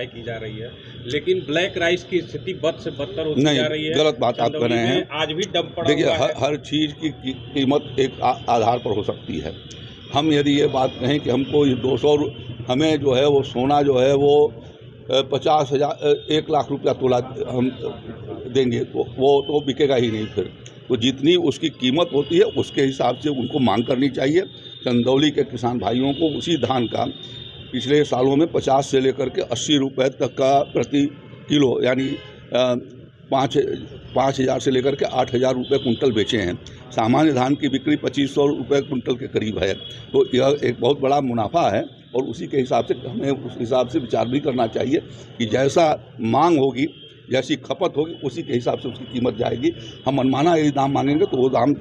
की जा रही है, लेकिन ब्लैक राइस की स्थिति बद से बदतर होती जा रही है। गलत बात आप कर रहे हैं। आज भी डंप पड़ा देखिए, हुआ है। हर चीज़ की कीमत एक आधार पर हो सकती है। हम यदि ये बात कहें कि हमको ये 200 हमें जो है वो सोना जो है वो 50,000 1 लाख रुपया तोला हम देंगे तो वो तो बिकेगा ही नहीं। फिर तो जितनी उसकी कीमत होती है उसके हिसाब से उनको मांग करनी चाहिए। चंदौली के किसान भाइयों को उसी धान का पिछले सालों में 50 से लेकर के 80 रुपये तक का प्रति किलो यानी 5,000 से लेकर के 8,000 रुपये कुंटल बेचे हैं। सामान्य धान की बिक्री 2,500 रुपये कुंटल के करीब है। तो यह एक बहुत बड़ा मुनाफा है और उसी के हिसाब से हमें उस हिसाब से विचार भी करना चाहिए कि जैसा मांग होगी, जैसी खपत होगी, उसी के हिसाब से उसकी कीमत जाएगी। हम मनमाना यदि दाम मांगेंगे तो वो दाम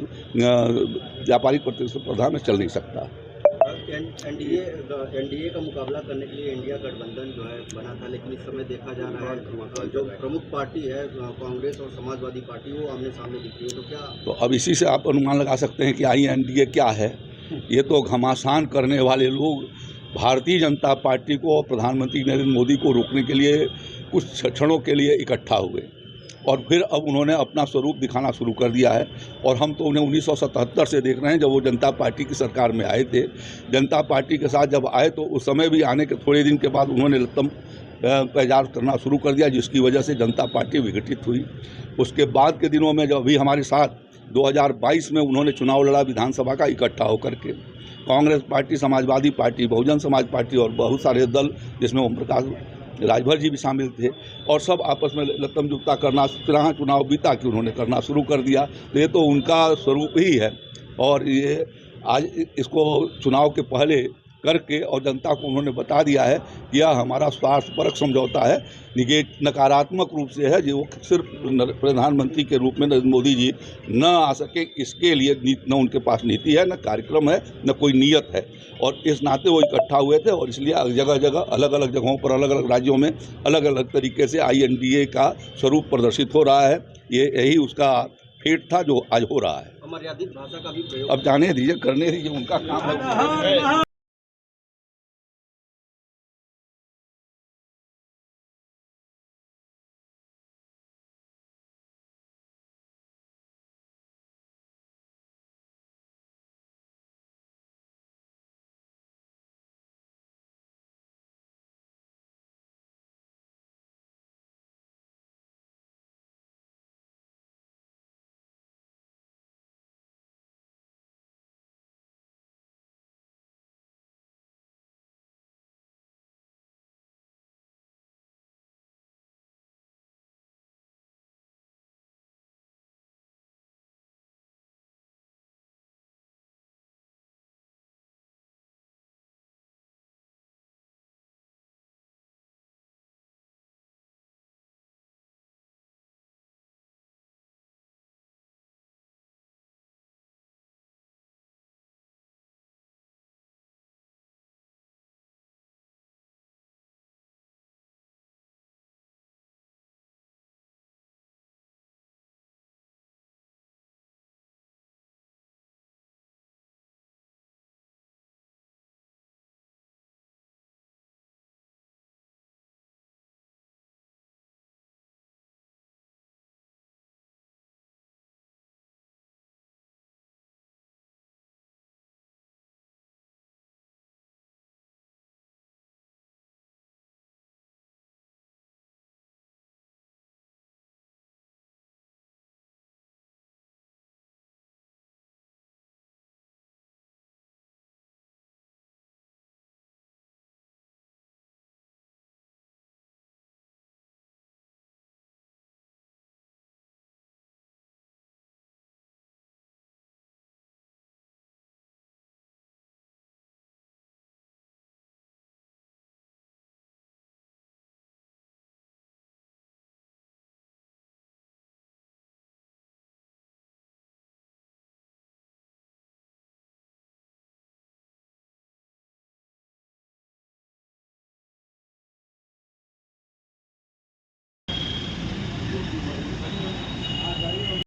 व्यापारिक प्रतिस्पर्धा में चल नहीं सकता। एनडीए का मुकाबला करने के लिए इंडिया गठबंधन जो है बना था, लेकिन इस समय देखा जा रहा है जो प्रमुख पार्टी है कांग्रेस और समाजवादी पार्टी वो आमने सामने दिखती है। तो क्या तो अब इसी से आप अनुमान लगा सकते हैं कि एनडीए क्या है। ये तो घमासान करने वाले लोग भारतीय जनता पार्टी को और प्रधानमंत्री नरेंद्र मोदी को रोकने के लिए कुछ क्षणों के लिए इकट्ठा हुए और फिर अब उन्होंने अपना स्वरूप दिखाना शुरू कर दिया है। और हम तो उन्हें 1977 से देख रहे हैं, जब वो जनता पार्टी की सरकार में आए थे। जनता पार्टी के साथ जब आए तो उस समय भी आने के थोड़े दिन के बाद उन्होंने लत्तम पैजार करना शुरू कर दिया, जिसकी वजह से जनता पार्टी विघटित हुई। उसके बाद के दिनों में जब अभी हमारे साथ 2022 में उन्होंने चुनाव लड़ा विधानसभा का इकट्ठा होकर के, Congress party, Samajwadi party, Bahujan Samaj party और बहुत सारे दल जिसमें ओम प्रकाश राजभर जी भी शामिल थे, और सब आपस में लत्तम जुगता करना, जहाँ चुनाव बीता कि उन्होंने करना शुरू कर दिया। तो ये तो उनका स्वरूप ही है और ये आज इसको चुनाव के पहले करके और जनता को उन्होंने बता दिया है कि यह हमारा स्वार्थपरक समझौता है, नकारात्मक रूप से है, जो सिर्फ प्रधानमंत्री के रूप में नरेंद्र मोदी जी न आ सके, इसके लिए न उनके पास नीति है, न कार्यक्रम है, न कोई नीयत है। और इस नाते वो इकट्ठा हुए थे और इसलिए जगह जगह अलग अलग जगहों पर अलग अलग राज्यों में अलग अलग तरीके से एनडीए का स्वरूप प्रदर्शित हो रहा है। यही उसका फेट था जो आज हो रहा है। अमर्यादित भाषा का भी प्रयोग अब जाने दीजिए, करने दीजिए, उनका काम है।